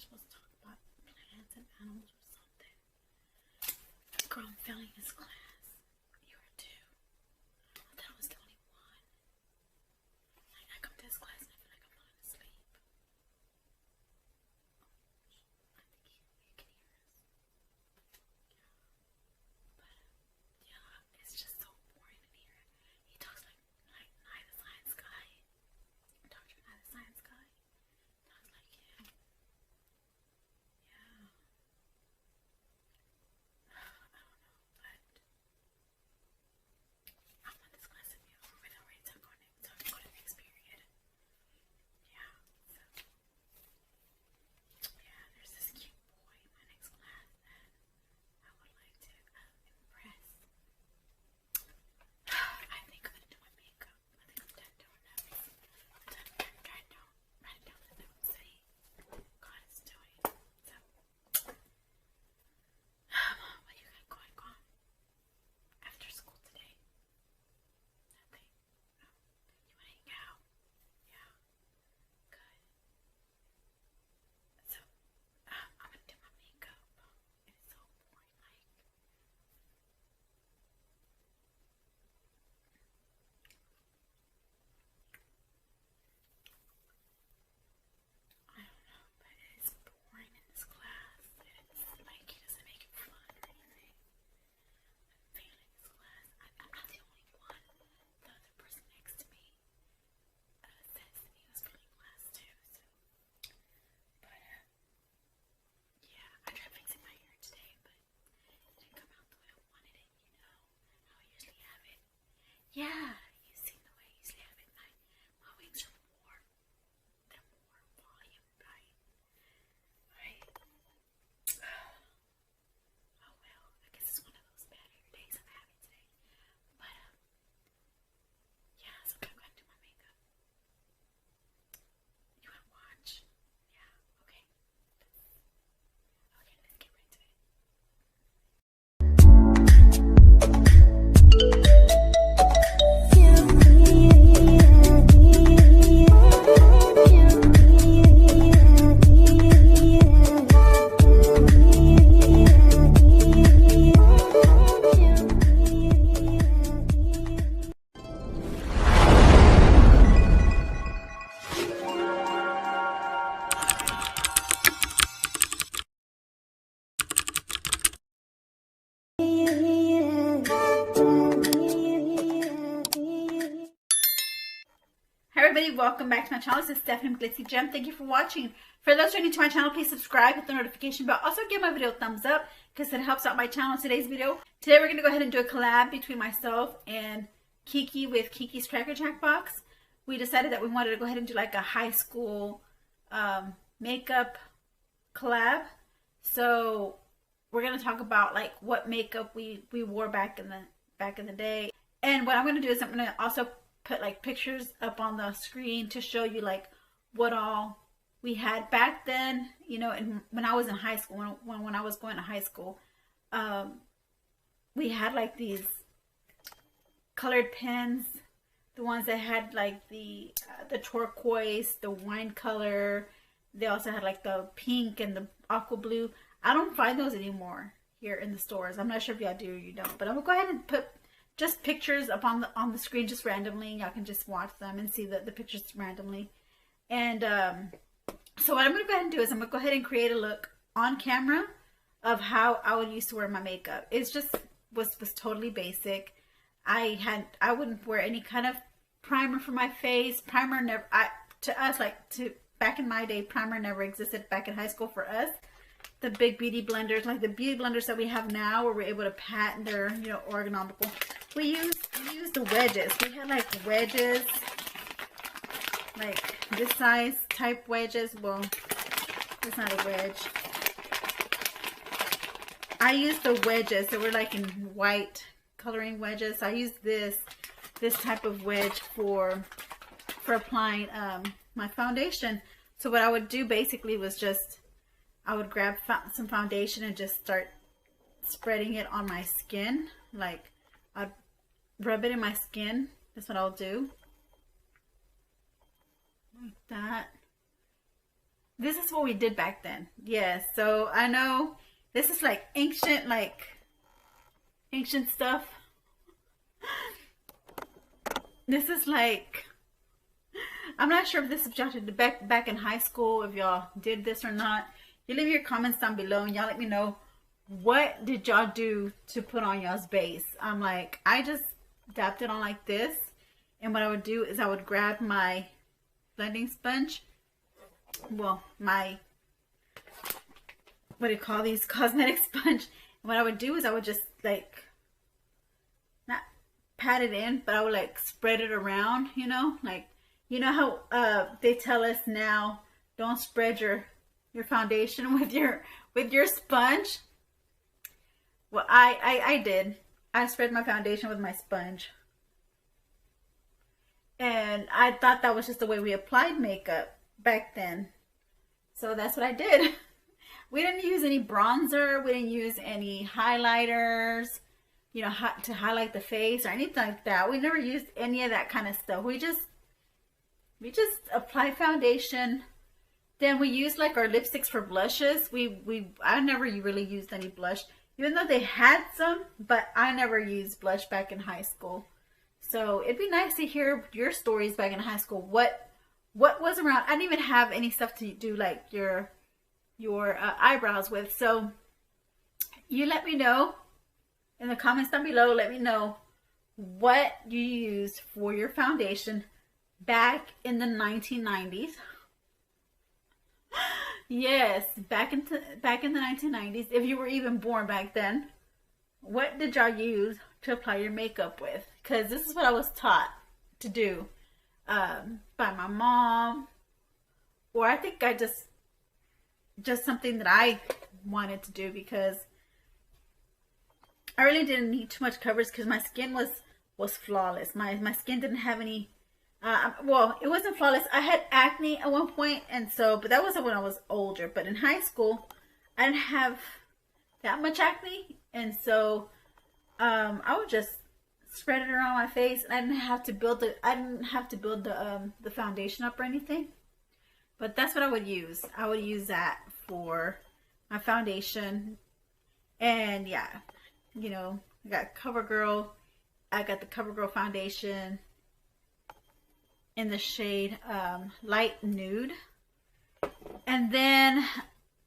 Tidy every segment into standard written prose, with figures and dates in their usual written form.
supposed to talk about plants and animals or something. Girl, I'm failing this class. You are too. I thought I was the only one. Like, I come to this class and I feel like I'm falling asleep. I think you can hear us. But yeah, it's just so boring in here. He talks like Night the Science Guy. Dr. Night the Science Guy. Talks like him. Yeah. I don't know, but I want this class to be over with already, so I'm going to the next period. Yeah, so yeah, there's this cute boy in my next class that I would like to impress. I think I'm going to do my makeup. I think I'm done doing that. I'm trying to write it down so they don't say God is doing. So, what you got going on after school today? Nothing. No. You want to hang out? Yeah. Good. So, I'm going to do my makeup. It's so boring. Like, I don't know, but it's boring in this class. It's like he doesn't make it fun or anything. I'm failing this class. I'm not the only one. The other person next to me says that he was failing class too. So, but yeah, I tried fixing my hair today, but it didn't come out the way I wanted it. You know how I usually have it. Yeah, you seen the way I usually have it. My wings are more. They're more volume, right? Right? Oh well, I guess it's one of those bad hair days I'm having today. But yeah, so I'm gonna do my makeup. You wanna watch? Yeah, okay. Okay, let's get right to it. Hi everybody, welcome back to my channel. This is Stephanie glitzzygem. Thank you for watching. For those who are new to my channel, please subscribe, hit the notification bell. Also give my video a thumbs up because it helps out my channel. Today's video. Today we're going to go ahead and do a collab between myself and Kiki with Kiki's Cracker Jack box. We decided that we wanted to go ahead and do like a high school makeup collab. So we're going to talk about like what makeup we wore back in the day. And what I'm going to do is I'm going to also put like pictures up on the screen to show you like what all we had back then, you know, and when I was in high school, when I was going to high school, we had like these colored pens, the ones that had like the turquoise, the wine color. They also had like the pink and the aqua blue. I don't find those anymore here in the stores. I'm not sure if y'all do or you don't, but I'm gonna go ahead and put just pictures up on the screen just randomly. Y'all can just watch them and see the pictures randomly. And so what I'm going to go ahead and do is I'm going to go ahead and create a look on camera of how I would used to wear my makeup. It's just was totally basic. I wouldn't wear any kind of primer for my face. Primer never, back in my day, primer never existed back in high school for us. The big beauty blenders, like the beauty blenders that we have now, where we're able to pat and they're, you know, ergonomical. We used the wedges. We had like wedges, like this size type wedges. Well, it's not a wedge. I used the wedges that were like in white coloring wedges. I used this type of wedge for applying my foundation. So what I would do basically was just I would grab some foundation and just start spreading it on my skin. Like I'd rub it in my skin. That's what I'll do. Like that. This is what we did back then. Yes, so I know this is like ancient stuff. This is like, I'm not sure if this is y'all did back in high school, if y'all did this or not. You leave your comments down below and y'all let me know, what did y'all do to put on y'all's base. I'm like, I just dabbed it on like this, and what I would do is I would grab my blending sponge, well, my, what do you call these, cosmetic sponge, and what I would do is I would just like, not pat it in, but I would like spread it around, you know, like, you know how they tell us now, don't spread your foundation with your sponge. Well, I did. I spread my foundation with my sponge. And I thought that was just the way we applied makeup back then. So that's what I did. We didn't use any bronzer. We didn't use any highlighters, you know, to highlight the face or anything like that. We never used any of that kind of stuff. We just apply foundation. Then we used like our lipsticks for blushes. I never really used any blush, even though they had some, but I never used blush back in high school. So it'd be nice to hear your stories back in high school. What was around? I didn't even have any stuff to do like your eyebrows with. So you let me know in the comments down below. Let me know what you used for your foundation back in the 1990s. Yes, back in the 1990s, if you were even born back then. What did y'all use to apply your makeup with? Because this is what I was taught to do by my mom, or I think I just something that I wanted to do because I really didn't need too much coverage because my skin was flawless. My skin didn't have any. Well, it wasn't flawless. I had acne at one point, and so, but that wasn't when I was older. But in high school, I didn't have that much acne, and so I would just spread it around my face, and I didn't have to build the foundation up or anything. But that's what I would use. I would use that for my foundation, and yeah, you know, I got CoverGirl. I got the CoverGirl foundation in the shade light nude, and then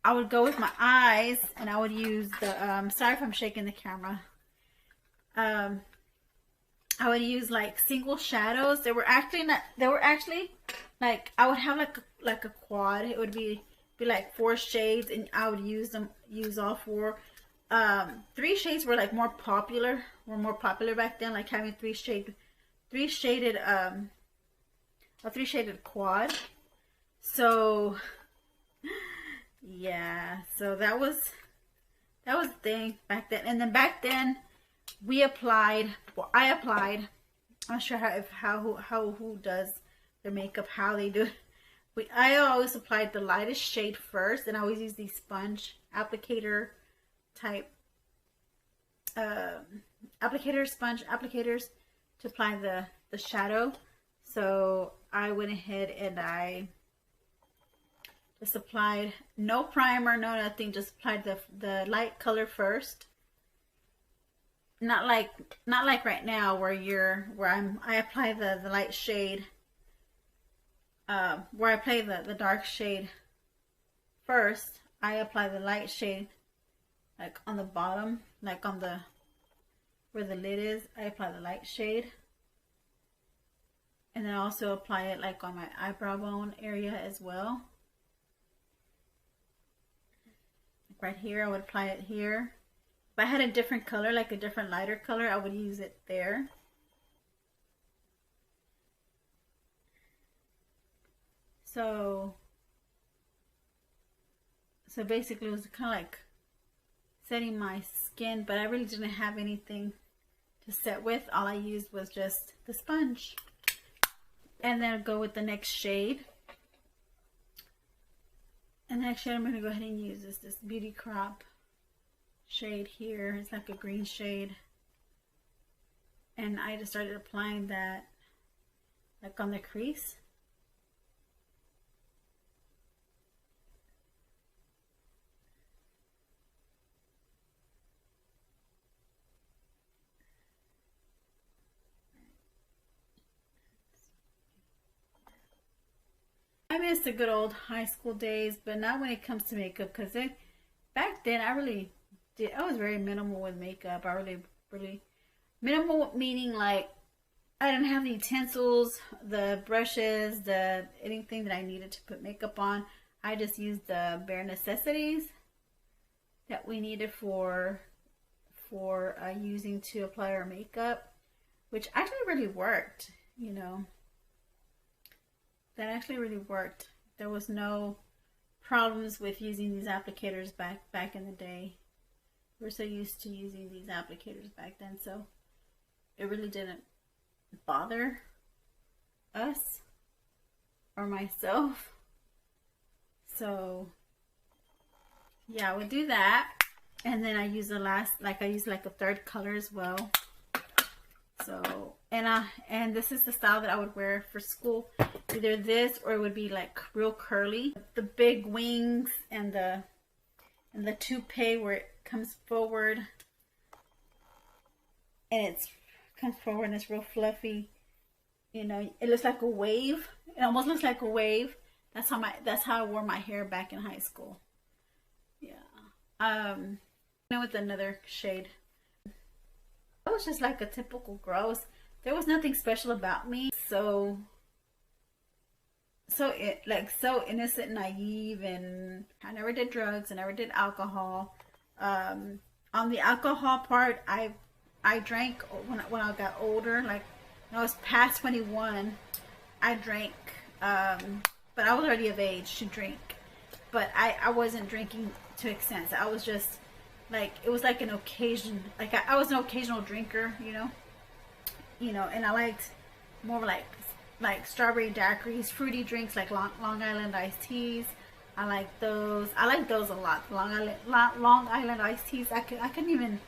I would go with my eyes, and I would use the sorry if I'm shaking the camera. I would use like single shadows. They were actually like, I would have like a quad. It would be like 4 shades, and I would use all 4. 3 shades were like more popular back then, like having a 3-shaded quad. So yeah, so that was the thing back then. And then back then we applied, well, I applied, I'm not sure who does their makeup, how they do it. I always applied the lightest shade first, and I always use these sponge applicator type sponge applicators to apply the shadow. So I went ahead and I just applied no primer, no nothing, just applied the light color first. Not like right now where I apply the light shade, where I apply the dark shade first. I apply the light shade like on the bottom, like on the where the lid is. I apply the light shade. And then I also apply it like on my eyebrow bone area as well. Like right here, I would apply it here. If I had a different color, like a different lighter color, I would use it there. So basically it was kind of like setting my skin, but I really didn't have anything to set with. All I used was just the sponge. And then I'll go with the next shade. And the next shade I'm going to go ahead and use is this Beauty Crop shade here. It's like a green shade. And I just started applying that like on the crease. I miss the good old high school days, but not when it comes to makeup, because back then I was very minimal with makeup. I really minimal, meaning like I didn't have the utensils, the brushes, anything that I needed to put makeup on. I just used the bare necessities that we needed for using to apply our makeup, which actually really worked, you know. That actually really worked. There was no problems with using these applicators back in the day. We're so used to using these applicators back then, so it really didn't bother us or myself. So yeah, I would do that, and then I use I use like a third color as well. So and this is the style that I would wear for school, either this or it would be like real curly, the big wings and the toupee where it comes forward and it's real fluffy. You know, it looks like a wave. It almost looks like a wave. That's how I wore my hair back in high school. Yeah. With another shade. I was just like a typical girl. There was nothing special about me. So innocent, naive, and I never did drugs. I never did alcohol. On the alcohol part, I drank when I got older. Like when I was past 21, I drank. But I was already of age to drink. But I wasn't drinking to extent. I was just like, it was like an occasion. Like I was an occasional drinker, you know. And I liked more like strawberry daiquiris, fruity drinks like Long Island iced teas. I like those. I like those a lot. Long Island iced teas. I couldn't even.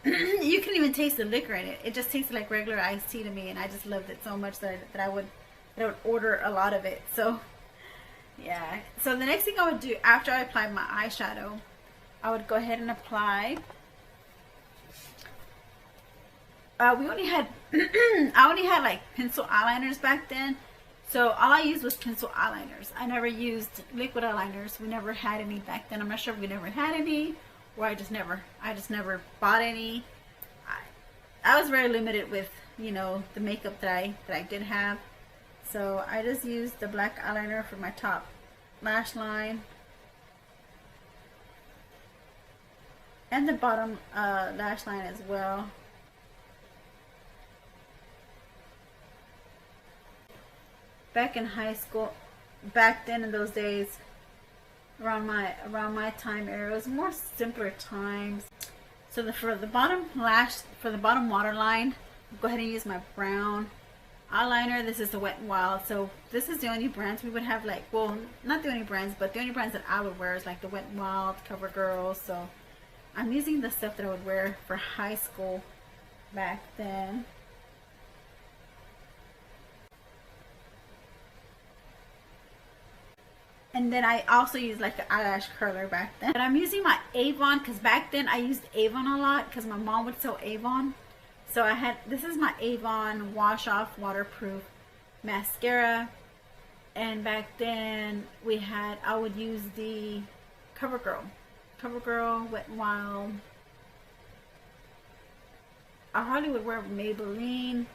You couldn't even taste the liquor in it. It just tasted like regular iced tea to me, and I just loved it so much that I would order a lot of it. So yeah. So the next thing I would do after I applied my eyeshadow, I would go ahead and apply. I only had like pencil eyeliners back then, so all I used was pencil eyeliners. I never used liquid eyeliners. We never had any back then. I'm not sure if we never had any, or I just never bought any. I was very limited with, you know, the makeup that I did have, so I just used the black eyeliner for my top lash line and the bottom lash line as well. Back in high school, back then in those days, around my time era, it was more simpler times. So for the bottom waterline, I'll go ahead and use my brown eyeliner. This is the Wet n Wild. So this is the only brands we would have, like, well, not the only brands, but the only brands that I would wear is like the Wet n Wild, CoverGirl. So I'm using the stuff that I would wear for high school back then. And then I also use like an eyelash curler back then. But I'm using my Avon, because back then I used Avon a lot because my mom would sell Avon. So this is my Avon Wash Off Waterproof Mascara. And back then I would use the CoverGirl Wet n Wild. I hardly would wear Maybelline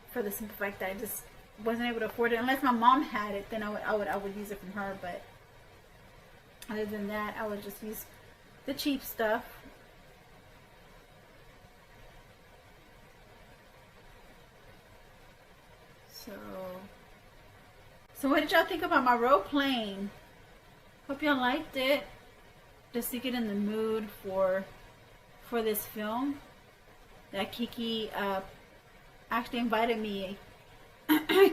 for the simple fact that I just wasn't able to afford it. Unless my mom had it, then I would use it from her. But other than that, I would just use the cheap stuff. So what did y'all think about my role playing? Hope y'all liked it. Just to get in the mood for this film that Kiki actually invited me.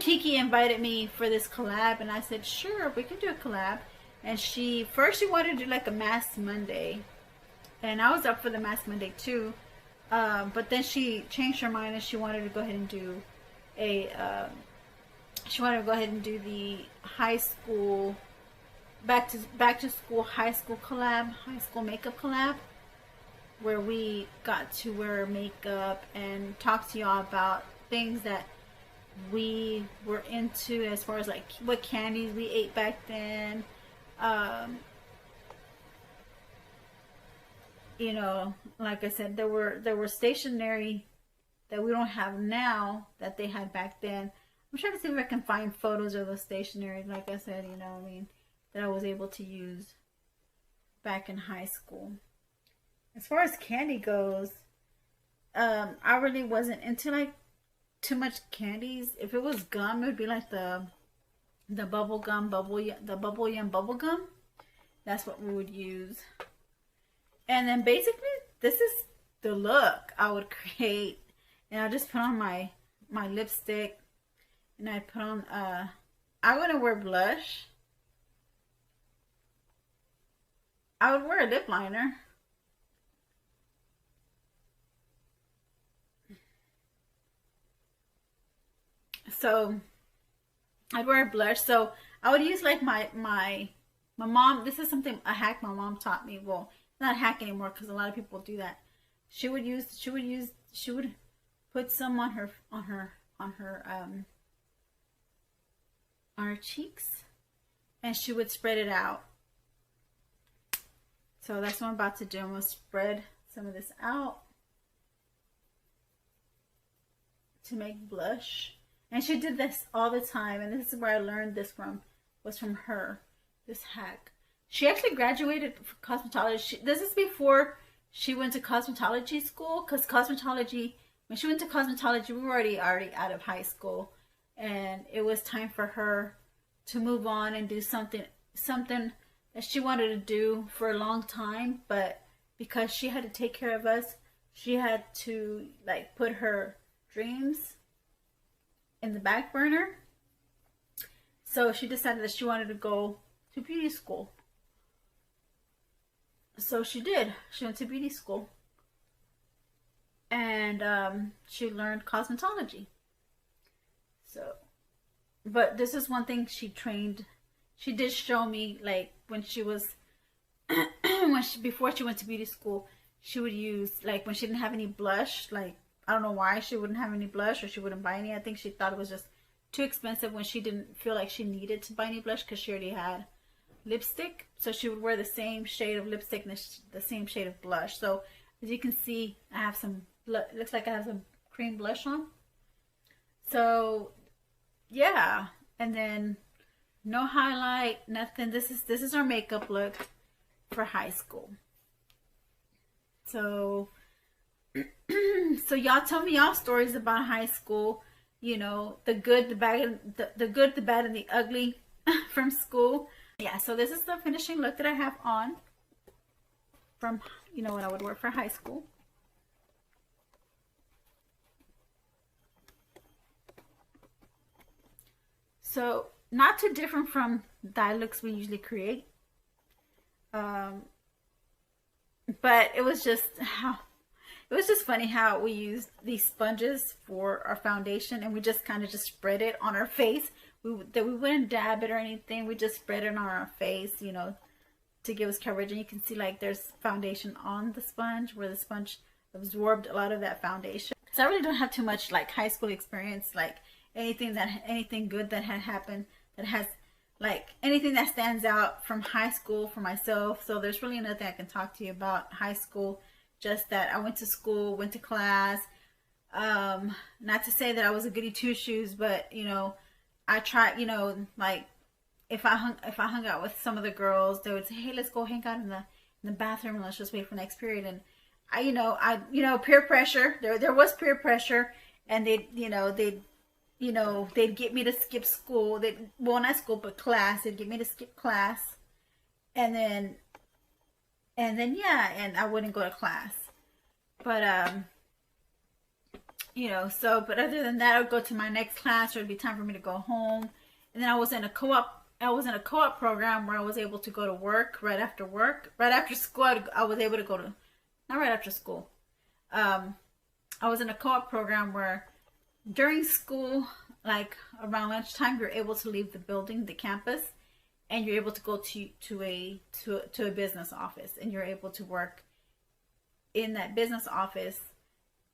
Kiki invited me for this collab, and I said sure, we can do a collab. And she wanted to do like a Mask Monday, and I was up for the Mask Monday too, but then she changed her mind and she wanted to go ahead and do the high school back to school high school makeup collab, where we got to wear makeup and talk to y'all about things that we were into as far as like what candies we ate back then. Um, you know, like I said, there were stationery that we don't have now that they had back then. I'm trying to see if I can find photos of the stationery, like I said, you know, I mean, that I was able to use back in high school. As far as candy goes, I really wasn't into like too much candies. If it was gum, it would be like the bubble gum, the bubble yum bubble gum. That's what we would use. And then basically, this is the look I would create. And I'll just put on my lipstick, and I put on I wouldn't wear blush. I would wear a lip liner. So I'd wear a blush. So I would use like my mom. This is something, a hack my mom taught me. Well, not a hack anymore because a lot of people do that. She would put some on her cheeks, and she would spread it out. So that's what I'm about to do. I'm gonna spread some of this out to make blush. And she did this all the time, and this is where I learned this from, was from her, this hack. She actually graduated from cosmetology. This is before she went to cosmetology school, because cosmetology, when she went to cosmetology, we were already out of high school, and it was time for her to move on and do something that she wanted to do for a long time, but because she had to take care of us, she had to like put her dreams in the back burner. So she decided that she wanted to go to beauty school. So she did. She went to beauty school, and she learned cosmetology. So, but this is one thing she trained. She did show me, like, when she was before she went to beauty school, she would use, like, when she didn't have any blush, like, I don't know why she wouldn't have any blush, or she wouldn't buy any. I think she thought it was just too expensive when she didn't feel like she needed to buy any blush because she already had lipstick. So she would wear the same shade of lipstick and the same shade of blush. So as you can see, I have some, looks like I have some cream blush on. So yeah, and then no highlight, nothing. This is our makeup look for high school. So so y'all tell me y'all stories about high school, you know, the good, the bad, the good, the bad, and the ugly from school. Yeah, so this is the finishing look that I have on from, you know, what I would wear for high school. So not too different from the eye looks we usually create. Um, but it was just funny how we used these sponges for our foundation, and we just kind of just spread it on our face. We wouldn't dab it or anything. We just spread it on our face, you know, to give us coverage. And you can see like there's foundation on the sponge, where the sponge absorbed a lot of that foundation. So I really don't have too much like high school experience, like anything good that had happened, that has like anything that stands out from high school for myself. So there's really nothing I can talk to you about high school. Just that I went to school, went to class. Not to say that I was a goody two shoes, but you know, I tried. You know, like if I hung out with some of the girls, they would say, "Hey, let's go hang out in the bathroom and let's just wait for next period." And I peer pressure. There was peer pressure, and they'd get me to skip school. Well, not school, but class. They'd get me to skip class, and then yeah, and I wouldn't go to class. But but other than that, I would go to my next class, or it'd be time for me to go home. And then I was in a co-op program where I was able to go to work right after school. I was able to go to, not right after school. I was in a co-op program where during school, like around lunchtime, you're able to leave the building, the campus, and you're able to go to a business office, and you're able to work in that business office,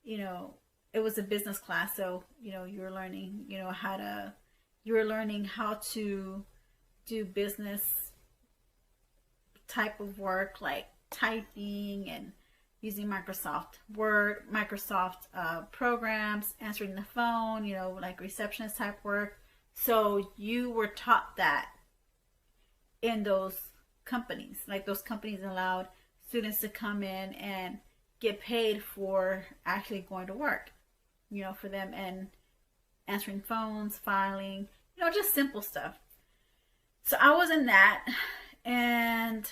you know, it was a business class, so you know, you were learning, you know, you were learning how to do business type of work, like typing and using Microsoft Word, Microsoft programs, answering the phone, you know, like receptionist type work. So you were taught that in those companies. Like those companies allowed students to come in and get paid for actually going to work, you know, for them, and answering phones, filing, you know, just simple stuff. So I was in that, and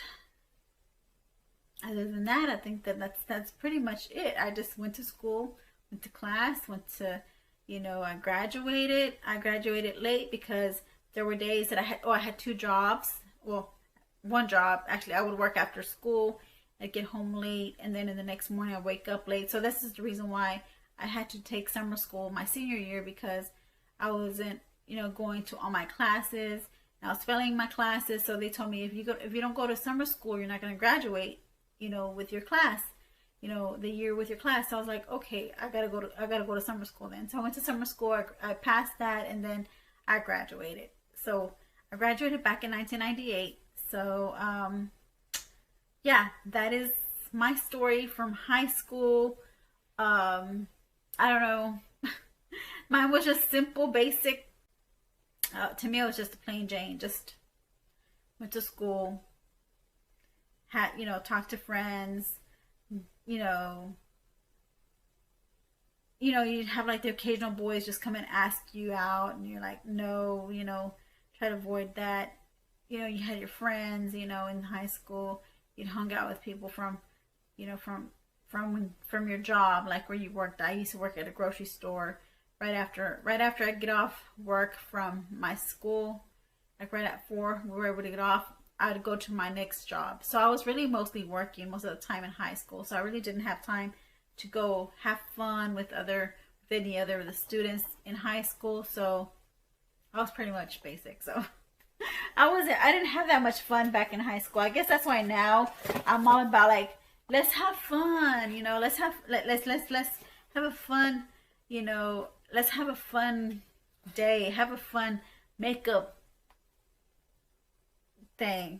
other than that, I think that that's pretty much it. I just went to school, went to class, went to, you know, I graduated. I graduated late because there were days that I had 2 jobs. Well, one job actually. I would work after school. I'd get home late, and then in the next morning I wake up late. So this is the reason why I had to take summer school my senior year, because I wasn't, you know, going to all my classes. I was failing my classes, so they told me if you don't go to summer school, you're not going to graduate, you know, with your class, you know, the year with your class. So I was like, okay, I gotta go to summer school then. So I went to summer school. I passed that, and then I graduated. So I graduated back in 1998. So yeah, that is my story from high school. I don't know. Mine was just simple, basic. To me, it was just a plain Jane. Just went to school, had, you know, talked to friends, you know, you'd have like the occasional boys just come and ask you out, and you're like, no, you know, try to avoid that. You know, you had your friends, you know, in high school. You'd hung out with people from, you know, from your job, like where you worked. I used to work at a grocery store. Right after I get off work from my school, like right at 4, we were able to get off, I would go to my next job. So I was really mostly working most of the time in high school. So I really didn't have time to go have fun with any other of the students in high school. So I was pretty much basic. So I didn't have that much fun back in high school. I guess that's why now I'm all about like, let's have fun, you know, let's have a fun, you know, let's have a fun day, have a fun makeup thing.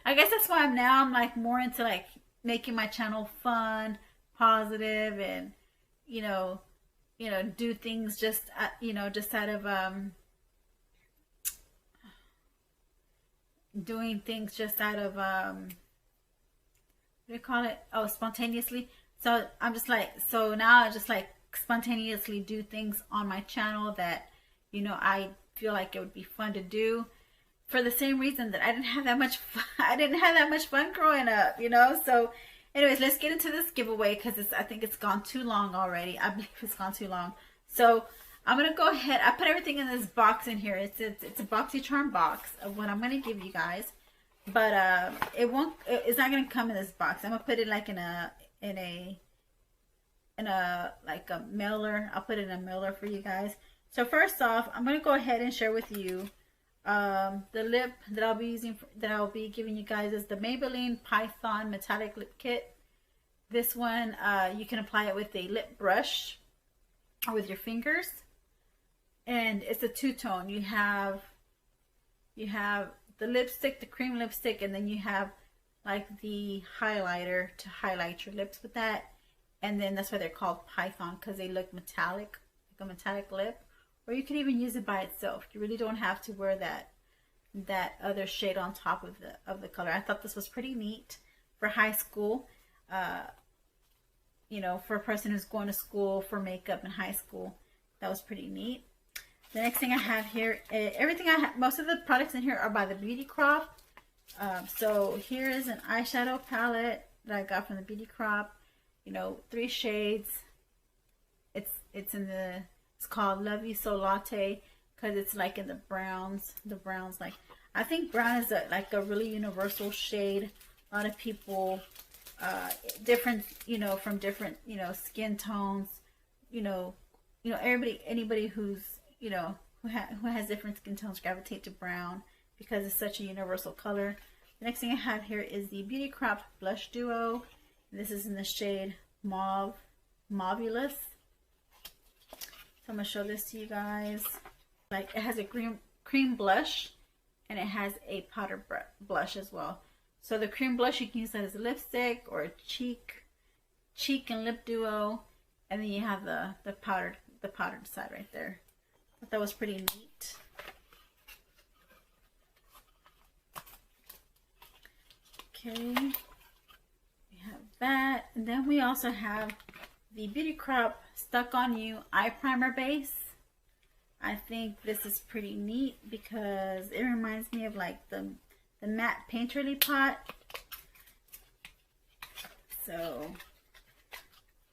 I guess that's why I'm like more into like making my channel fun, positive, and you know, do things just you know, just out of doing things just out of what do you call it? Oh, spontaneously. So I'm just like, so now I just like spontaneously do things on my channel that, you know, I feel like it would be fun to do, for the same reason that I didn't have that much fun. I didn't have that much fun growing up, you know. So anyways, let's get into this giveaway, because I think it's gone too long already. I believe it's gone too long. So I'm gonna go ahead. I put everything in this box in here. It's a BoxyCharm box of what I'm gonna give you guys, but it's not gonna come in this box. I'm gonna put it like in a like a mailer. I'll put it in a mailer for you guys. So first off, I'm going to go ahead and share with you the lip that I'll be using, that I'll be giving you guys, is the Maybelline Python Metallic Lip Kit. This one, you can apply it with a lip brush or with your fingers, and it's a 2-tone. You have the lipstick, the cream lipstick, and then you have like the highlighter to highlight your lips with that. And then that's why they're called Python, because they look metallic, like a metallic lip. Or you can even use it by itself. You really don't have to wear that other shade on top of the color. I thought this was pretty neat for high school. You know, for a person who's going to school for makeup in high school, that was pretty neat. The next thing I have here, most of the products in here are by the Beauty Crop. So here is an eyeshadow palette that I got from the Beauty Crop. You know, 3 shades. It's called Love You So Latte, because it's like in the browns. The browns, like, I think brown is like a really universal shade. A lot of people, different, you know, from different, you know, skin tones. You know, anybody who's, you know, who has different skin tones gravitate to brown, because it's such a universal color. The next thing I have here is the Beauty Crop Blush Duo. This is in the shade Mauvulous. So I'm gonna show this to you guys. Like, it has a cream blush, and it has a powder blush as well. So the cream blush, you can use that as a lipstick or a cheek and lip duo, and then you have the powdered side right there. I thought that was pretty neat. Okay, we have that, and then we also have the Beauty Crop Stuck On You Eye Primer Base. I think this is pretty neat because it reminds me of like the matte painterly pot. So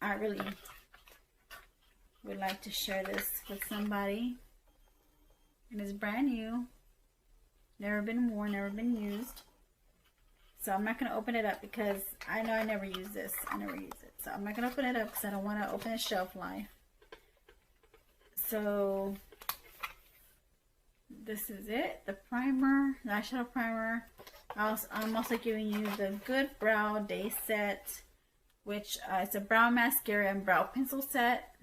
I really would like to share this with somebody. And it's brand new. Never been worn, never been used. So I'm not going to open it up because I know I never use this. I never use it. So I'm not going to open it up because I don't want to open the shelf life. So this is it. The primer, the eyeshadow primer. I'm also giving you the Good Brow Day Set, which it's a brow mascara and brow pencil set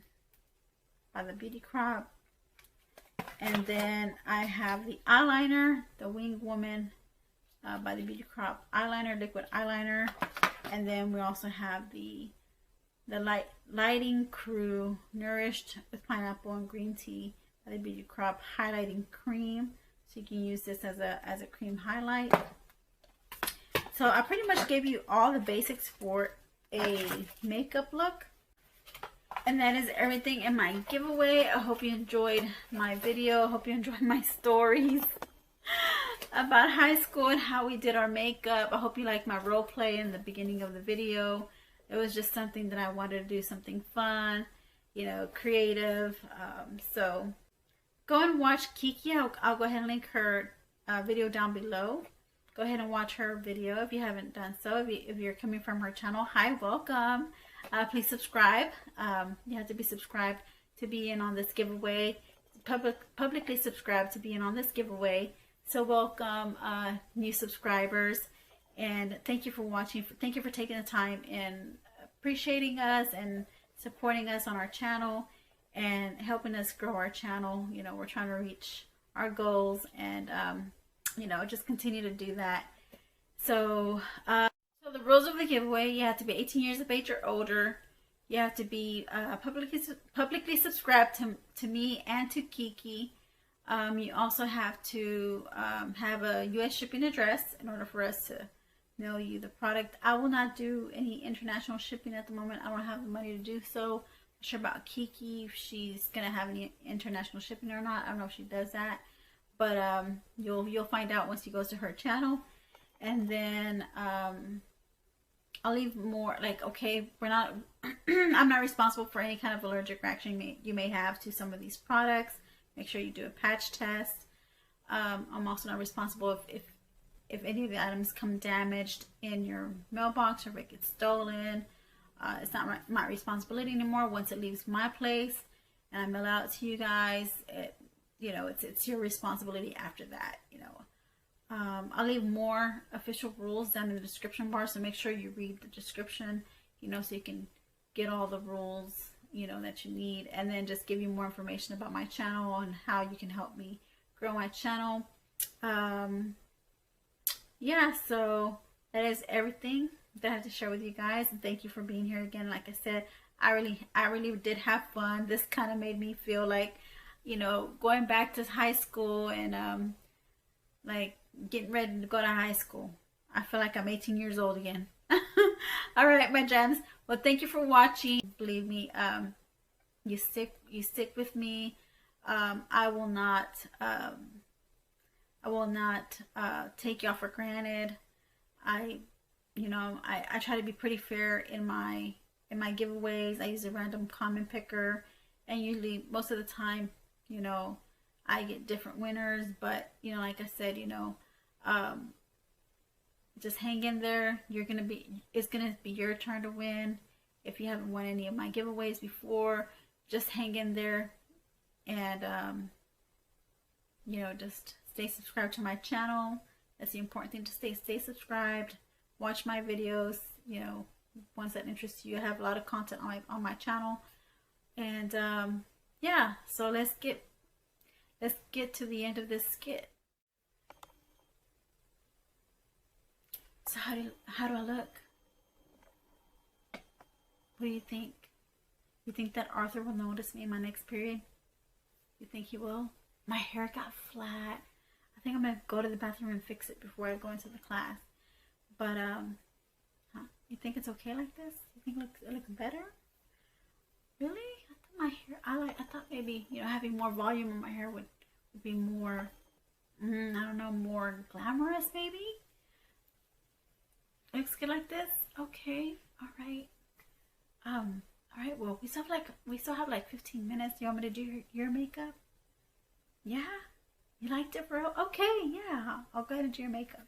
by the Beauty Crop. And then I have the eyeliner, the Winged Woman by the Beauty Crop eyeliner, liquid eyeliner. And then we also have the Lighting Crew Nourished with Pineapple and Green Tea by the Beauty Crop highlighting cream. So you can use this as a cream highlight. So I pretty much gave you all the basics for a makeup look. And that is everything in my giveaway. I hope you enjoyed my video. I hope you enjoyed my stories about high school and how we did our makeup. I hope you liked my role play in the beginning of the video. It was just something that I wanted to do, something fun, you know, creative. So go and watch Kiki. I'll go ahead and link her video down below. Go ahead and watch her video if you haven't done so. If you're coming from her channel, hi, welcome. Please subscribe. You have to be subscribed to be in on this giveaway. Publicly subscribed to be in on this giveaway. So welcome new subscribers, and thank you for watching. Thank you for taking the time and appreciating us and supporting us on our channel and helping us grow our channel. You know, we're trying to reach our goals and you know, just continue to do that. So so the rules of the giveaway: you have to be 18 years of age or older. You have to be publicly subscribed to me and to Kiki. You also have to have a U.S. shipping address in order for us to mail you the product. I will not do any international shipping at the moment. I don't have the money to do so. I'm not sure about Kiki, if she's gonna have any international shipping or not. I don't know if she does that, but you'll find out once she goes to her channel. And then I'll leave more like, okay, we're not I'm not responsible for any kind of allergic reaction you may have to some of these products. Make sure you do a patch test. I'm also not responsible if any of the items come damaged in your mailbox or if it gets stolen. It's not my responsibility anymore. Once it leaves my place and I mail it out to you guys, you know, it's your responsibility after that. You know, I'll leave more official rules down in the description bar, so make sure you read the description, you know, so you can get all the rules, you know, that you need, and then just give you more information about my channel and how you can help me grow my channel. Yeah, so that is everything that I have to share with you guys, and thank you for being here again. Like I said, I really did have fun. This kind of made me feel like, you know, going back to high school and like getting ready to go to high school. I feel like I'm 18 years old again. All right, my gems. Well, thank you for watching. Believe me, you stick with me. I will not take y'all for granted. I try to be pretty fair in my giveaways. I use a random comment picker, and usually most of the time, you know, I get different winners. But you know, like I said, you know, just hang in there. It's gonna be your turn to win. If you haven't won any of my giveaways before, just hang in there, and you know, just stay subscribed to my channel. That's the important thing, to stay subscribed. Watch my videos, you know, ones that interest you. I have a lot of content on my channel, and yeah. yeah, so let's get to the end of this skit. So how do I look? What do you think? You think that Arthur will notice me in my next period? You think he will? My hair got flat. I think I'm gonna go to the bathroom and fix it before I go into the class. But you think it's okay like this? You think it looks better? Really? I thought my hair. I thought maybe, you know, having more volume in my hair would be more. I don't know, more glamorous maybe. Looks good like this. Okay. All right. All right. Well, we still have like 15 minutes. You want me to do your makeup? Yeah. You liked it, bro? Okay. Yeah. I'll go ahead and do your makeup.